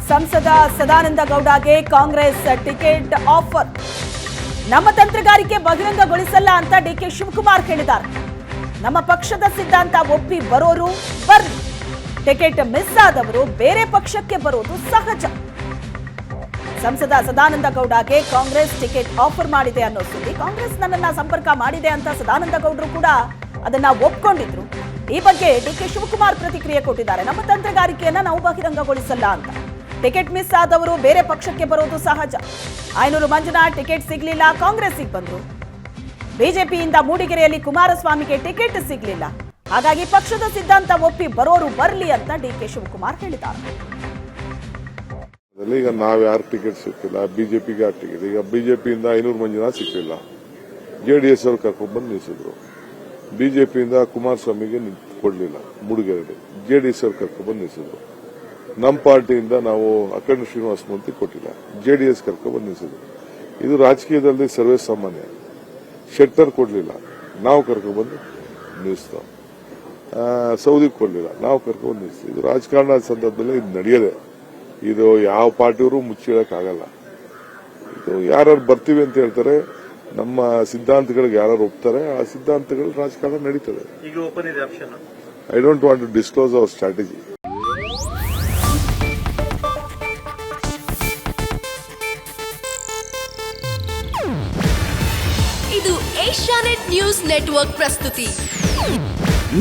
ಸಂಸದ Sadananda ಗೌಡಗೆ Congress ticket offer. ನಮ್ಮ ತಂತ್ರಗಾರಿಕೆ ಬಹಿರಂಗಗೊಳಿಸಲ್ಲ ಅಂತ ಡಿಕೆ ಶಿವಕುಮಾರ್ ಹೇಳಿದ್ದಾರೆ. ನಮ್ಮ ಪಕ್ಷದ ಸಿದ್ಧಾಂತ ಒಪ್ಪಿ ಬರೋರು ಬರ್ಲಿ, ಟಿಕೆಟ್ ಮಿಸ್ ಆದವರು ಬೇರೆ ಪಕ್ಷಕ್ಕೆ ಬರೋದು ಸಹಜ. ಸಂಸದ ಸದಾನಂದ ಗೌಡಗೆ ಕಾಂಗ್ರೆಸ್ ಟಿಕೆಟ್ ಆಫರ್ ಮಾಡಿದೆ ಅನ್ನೋ ಸುದ್ದಿ. ಕಾಂಗ್ರೆಸ್ ನನ್ನನ್ನ ಸಂಪರ್ಕ ಮಾಡಿದೆ ಅಂತ ಸದಾನಂದ ಗೌಡರು ಕೂಡ ಅದನ್ನ ಒಪ್ಕೊಂಡಿದ್ರು. ಈ ಬಗ್ಗೆ ಡಿಕೆ ಶಿವಕುಮಾರ್ ಪ್ರತಿಕ್ರಿಯೆ ಕೊಟ್ಟಿದ್ದಾರೆ. ನಮ್ಮ ತಂತ್ರಗಾರಿಕೆಯನ್ನ ನಾವು ಬಹಿರಂಗಗೊಳಿಸಲ್ಲ ಅಂತ. ಟಿಕೆಟ್ ಮಿಸ್ ಆದವರು ಬೇರೆ ಪಕ್ಷಕ್ಕೆ ಬರೋದು ಸಹಜ. ಆಯನೂರು ಮಂಜುನಾಥ್ ಟಿಕೆಟ್ ಸಿಗ್ಲಿಲ್ಲ, ಕಾಂಗ್ರೆಸ್ಸಿಗೆ ಬಂದ್ರು. ಬಿಜೆಪಿಯಿಂದ ಮೂಡಿಗೆರೆಯಲ್ಲಿ ಕುಮಾರಸ್ವಾಮಿಗೆ ಟಿಕೆಟ್ ಸಿಗ್ಲಿಲ್ಲ, ಹಾಗಾಗಿ ಪಕ್ಷದ ಸಿದ್ಧಾಂತ ಒಪ್ಪಿ ಬರೋರು ಬರ್ಲಿ ಅಂತ ಡಿಕೆ ಶಿವಕುಮಾರ್ ಹೇಳಿದ್ದಾರೆ. ಈಗ ನಾವ್ ಯಾರು ಟಿಕೆಟ್ ಸಿಕ್ಕಿಲ್ಲ, ಬಿಜೆಪಿಗೆ ಯಾರು ಟಿಕೆಟ್. ಈಗ ಬಿಜೆಪಿಯಿಂದ ಆಯನೂರು ಮಂಜುನಾಥ್ ಸಿಕ್ಕಿಲ್ಲ, ಜೆಡಿಎಸ್ ಅವರು ಕರ್ಕೊಂಡ್ಬಂದು ನಿಲ್ಲಿಸಿದ್ರು. ಬಿಜೆಪಿಯಿಂದ ಕುಮಾರಸ್ವಾಮಿಗೆ ಕೊಡ್ಲಿಲ್ಲ ಮೂಡಿಗೆರೆಯಲ್ಲಿ, ಜೆಡಿಎಸ್ ಅವರು ಕರ್ಕೊಂಡ್ಬಂದು ನಿಲ್ಲಿಸಿದ್ರು. ನಮ್ಮ ಪಾರ್ಟಿಯಿಂದ ನಾವು ಅಖಂಡ ಶ್ರೀನಿವಾಸ ಮೂರ್ತಿ ಕೊಟ್ಟಿಲ್ಲ, ಜೆಡಿಎಸ್ ಕರ್ಕೊಂಡ್ಬಂದು ನಿಲ್ಲಿಸಿದ್ರು. ಇದು ರಾಜಕೀಯದಲ್ಲಿ ಸರ್ವೇ ಸಾಮಾನ್ಯ. ಶೆಟ್ಟರ್ ಕೊಡ್ಲಿಲ್ಲ, ನಾವು ಕರ್ಕೊಂಡ್ಬಂದು ನಿಲ್ಲಿಸ್ತಾವ. ಸೌದಿ ಕೊಡ್ಲಿಲ್ಲ, ನಾವು ಕರ್ಕೊಂಡ್ಬಂದು ನಿಲ್ಲಿಸ್ತೀವಿ. ಇದು ರಾಜಕಾರಣ ಸಂದರ್ಭದಲ್ಲಿ ಇದು ನಡೆಯದೆ. ಇದು ಯಾವ ಪಾರ್ಟಿಯವರು ಮುಚ್ಚಿಡಕ್ಕಾಗಲ್ಲ. ಇದು ಯಾರು ಬರ್ತೀವಿ ಅಂತ ಹೇಳ್ತಾರೆ, ನಮ್ಮ ಸಿದ್ಧಾಂತಗಳಿಗೆ ಯಾರು ಒಪ್ತಾರೆ, ಆ ಸಿದ್ಧಾಂತಗಳು ರಾಜಕಾರಣ ನಡೀತದೆ. I don't want to disclose our strategy. ಇದು ಏಷ್ಯಾನೆಟ್ ನ್ಯೂಸ್ ನೆಟ್ವರ್ಕ್ ಪ್ರಸ್ತುತಿ.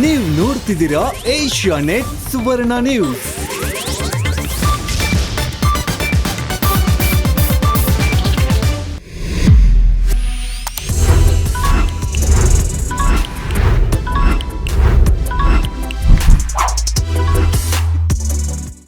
ನೀವು ನೋಡ್ತಿದ್ದೀರಾ ಏಷ್ಯಾನೆಟ್ ಸುವರ್ಣ ನ್ಯೂಸ್.